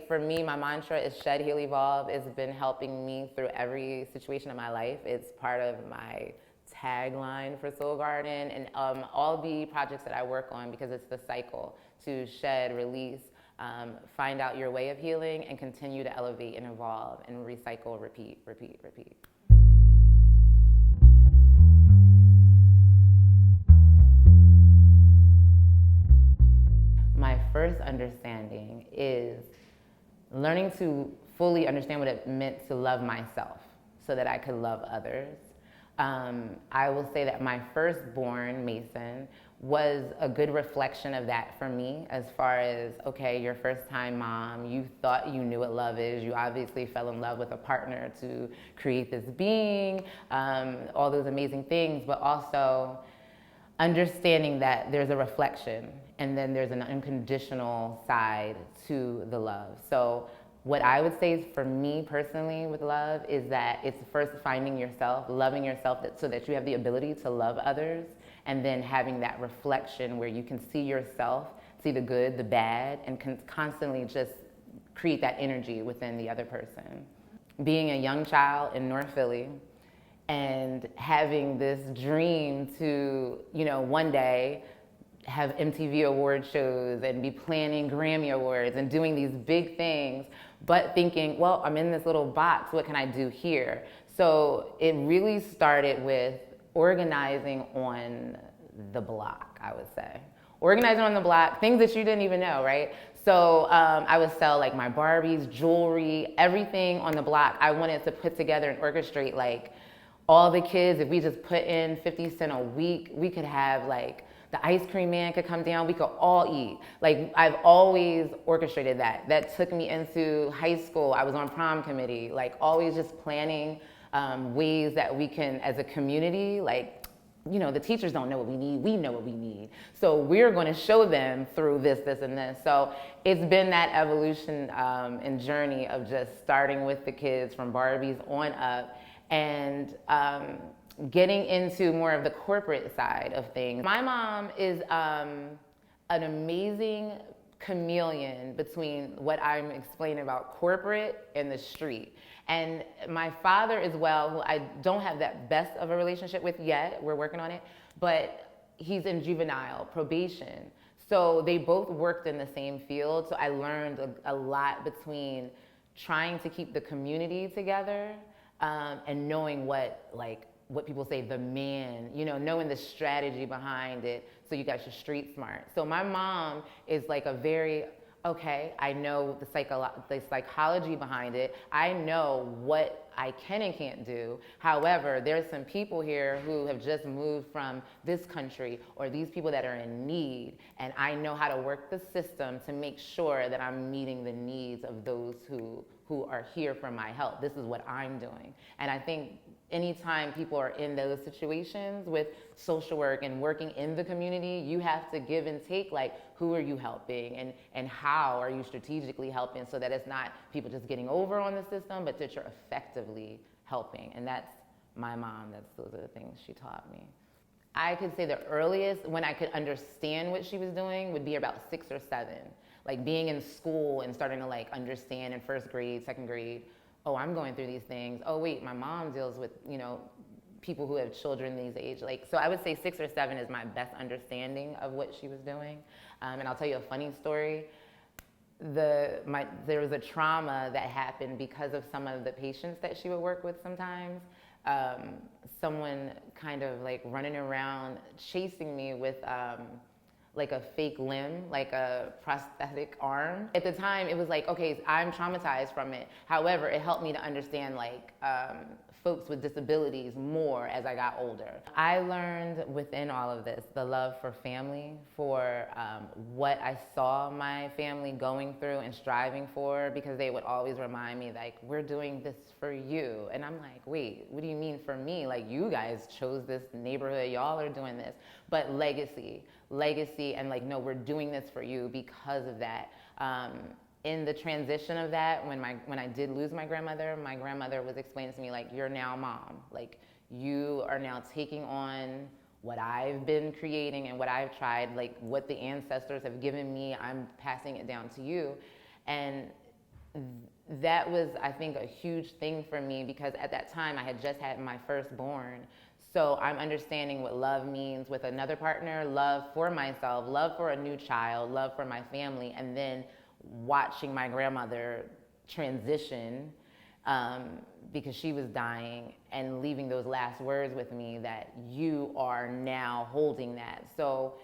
for me, my mantra is shed, heal, evolve. It's been helping me through every situation of my life. It's part of my tagline for Soul Garden and all the projects that I work on, because it's the cycle to shed, release, find out your way of healing, and continue to elevate and evolve and recycle, repeat, repeat, repeat. My first understanding is learning to fully understand what it meant to love myself so that I could love others. I will say that my firstborn, Mason, was a good reflection of that for me, as far as, okay, your first time mom, you thought you knew what love is. You obviously fell in love with a partner to create this being, all those amazing things, but also understanding that there's a reflection and then there's an unconditional side to the love. So what I would say is, for me personally with love, is that it's first finding yourself, loving yourself so that you have the ability to love others, and then having that reflection where you can see yourself, see the good, the bad, and constantly just create that energy within the other person. Being a young child in North Philly, and having this dream to, one day have MTV award shows and be planning Grammy Awards and doing these big things, but thinking, well, I'm in this little box, what can I do here? So it really started with organizing on the block, I would say. Organizing on the block, things that you didn't even know, right? So I would sell like my Barbies, jewelry, everything on the block. I wanted to put together and orchestrate like all the kids. If we just put in 50 cents a week, we could have like, the ice cream man could come down, we could all eat. Like, I've always orchestrated that. That took me into high school. I was on prom committee, like always just planning ways that we can, as a community, like, the teachers don't know what we need, we know what we need. So we're gonna show them through this, this, and this. So it's been that evolution and journey of just starting with the kids from Barbies on up, and getting into more of the corporate side of things. My mom is an amazing chameleon between what I'm explaining about corporate and the street. And my father as well, who I don't have that best of a relationship with yet, we're working on it, but he's in juvenile probation. So they both worked in the same field, so I learned a lot between trying to keep the community together and knowing what people say, the man, knowing the strategy behind it, so you got your street smart. So my mom is like a very, okay, I know the psychology behind it. I know what I can and can't do. However, there's some people here who have just moved from this country, or these people that are in need, and I know how to work the system to make sure that I'm meeting the needs of those who are here for my help. This is what I'm doing. And I think anytime people are in those situations with social work and working in the community, you have to give and take, like, who are you helping and how are you strategically helping, so that it's not people just getting over on the system, but that you're effectively helping. And that's my mom, those are the things she taught me. I could say the earliest when I could understand what she was doing would be about 6 or 7. Like being in school and starting to like understand in first grade, second grade, oh, I'm going through these things. Oh wait, my mom deals with, people who have children these age. So I would say 6 or 7 is my best understanding of what she was doing. And I'll tell you a funny story. There was a trauma that happened because of some of the patients that she would work with sometimes. Someone kind of like running around chasing me with like a fake limb, like a prosthetic arm. At the time, it was like, okay, I'm traumatized from it. However, it helped me to understand like folks with disabilities more as I got older. I learned within all of this the love for family, for what I saw my family going through and striving for, because they would always remind me like, we're doing this for you. And I'm like, wait, what do you mean for me? Like, you guys chose this neighborhood, y'all are doing this. But legacy, and like, no, we're doing this for you because of that. In the transition of that, when I did lose my grandmother was explaining to me, like, you're now mom. Like, you are now taking on what I've been creating and what I've tried, like what the ancestors have given me, I'm passing it down to you. And that was, I think, a huge thing for me because at that time I had just had my firstborn. So I'm understanding what love means with another partner, love for myself, love for a new child, love for my family, and then watching my grandmother transition because she was dying and leaving those last words with me that you are now holding that. So,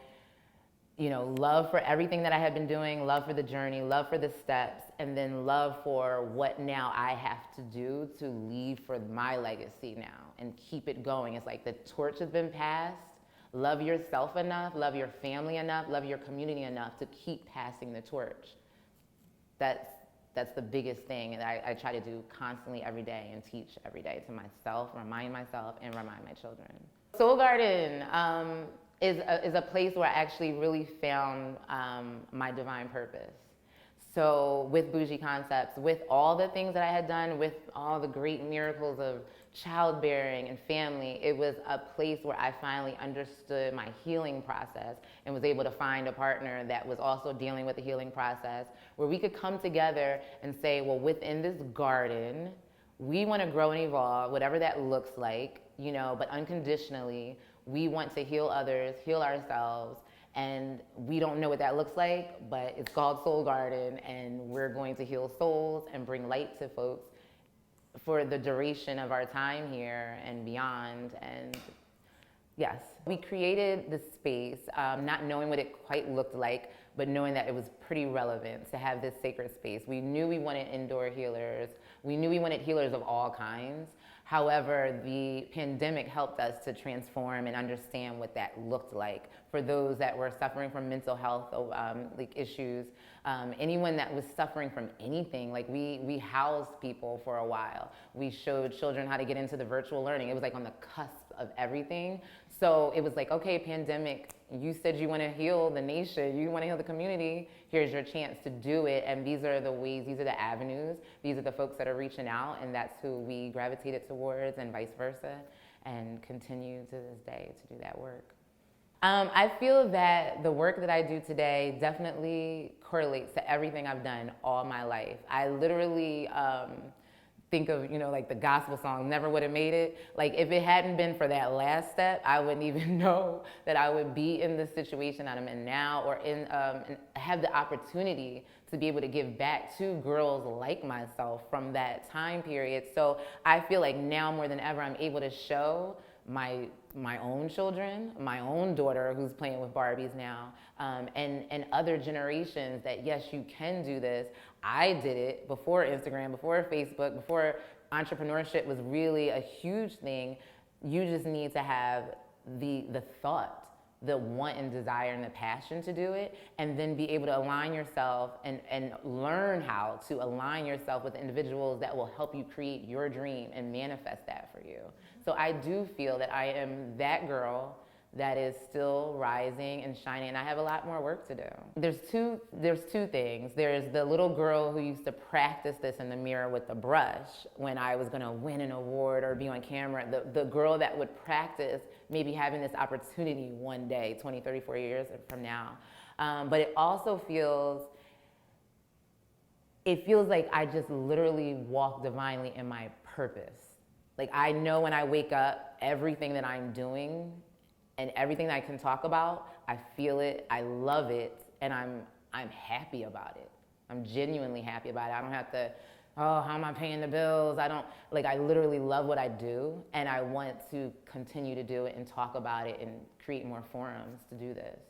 you know, love for everything that I had been doing, love for the journey, love for the steps, and then love for what now I have to do to leave for my legacy now and keep it going. It's like the torch has been passed. Love yourself enough, love your family enough, love your community enough to keep passing the torch. That's the biggest thing that I try to do constantly every day and teach every day to myself, remind myself, and remind my children. Soul Garden is a place where I actually really found my divine purpose. So with Bougie Concepts, with all the things that I had done, with all the great miracles of childbearing and family, it was a place where I finally understood my healing process and was able to find a partner that was also dealing with the healing process, where we could come together and say, well, within this garden, we want to grow and evolve, whatever that looks like, you know, but unconditionally, we want to heal others, heal ourselves, and we don't know what that looks like, but it's called Soul Garden, and we're going to heal souls and bring light to folks for the duration of our time here and beyond. And yes, we created the space, not knowing what it quite looked like, but knowing that it was pretty relevant to have this sacred space. We knew we wanted indoor healers. We knew we wanted healers of all kinds. However, the pandemic helped us to transform and understand what that looked like for those that were suffering from mental health issues, anyone that was suffering from anything. Like we housed people for a while. We showed children how to get into the virtual learning. It was like on the cusp of everything. So it was like, okay, pandemic, you said you want to heal the nation, you want to heal the community, here's your chance to do it, and these are the ways, these are the avenues, these are the folks that are reaching out, and that's who we gravitated towards, and vice versa, and continue to this day to do that work. I feel that the work that I do today definitely correlates to everything I've done all my life. I literally think of, you know, like the gospel song, Never Would Have Made It. Like if it hadn't been for that last step, I wouldn't even know that I would be in the situation that I'm in now, or in have the opportunity to be able to give back to girls like myself from that time period. So I feel like now more than ever, I'm able to show my own children, my own daughter who's playing with Barbies now, and other generations that yes, you can do this. I did it before Instagram, before Facebook, before entrepreneurship was really a huge thing. You just need to have the thought, the want and desire and the passion to do it, and then be able to align yourself and learn how to align yourself with individuals that will help you create your dream and manifest that for you. So I do feel that I am that girl that is still rising and shining, and I have a lot more work to do. There's two things. There's the little girl who used to practice this in the mirror with the brush when I was gonna win an award or be on camera. The girl that would practice maybe having this opportunity one day, 20, 30, 40 years from now. But it also feels like I just literally walk divinely in my purpose. Like I know when I wake up, everything that I'm doing and everything that I can talk about, I feel it, I love it, and I'm happy about it. I'm genuinely happy about it. I don't have to, oh, how am I paying the bills? I literally love what I do, and I want to continue to do it and talk about it and create more forums to do this.